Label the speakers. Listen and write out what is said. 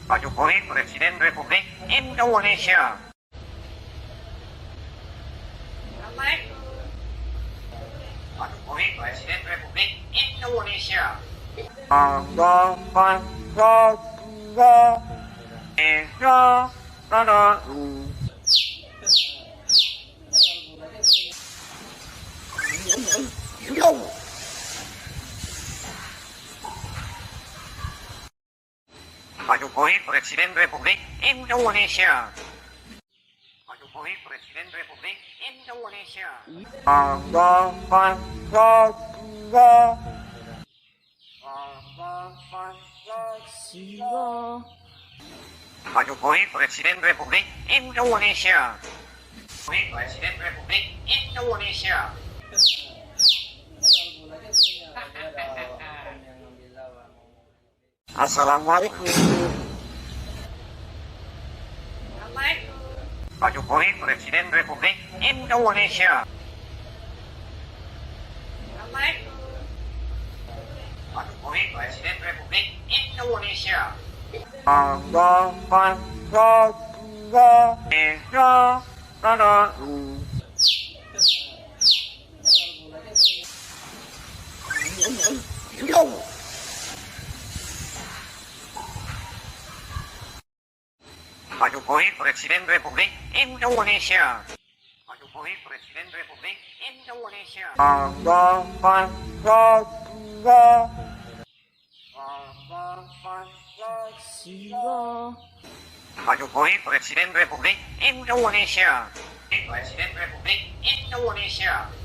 Speaker 1: Pak Jokowi, Presiden Republik Indonesia. Pak Jokowi, Presiden Republik Indonesia. Ada Pancasila, Indonesia, Pak Jokowi, Presiden Republik Indonesia. Pak Jokowi, Presiden Republik Indonesia. Ada Pancasila. Pak Jokowi, Presiden Republik Indonesia. Jokowi, Presiden Republik Indonesia. Assalamualaikum. Pak Jokowi, Presiden Republik Indonesia. Pak Jokowi, Presiden Republik Indonesia. Ada Pancasila, Pak Jokowi, Presiden Republik Indonesia. Pak Jokowi, Presiden Republik Indonesia. Ada Pancasila. Pak Jokowi, Presiden Republik Indonesia. Presiden Republik Indonesia.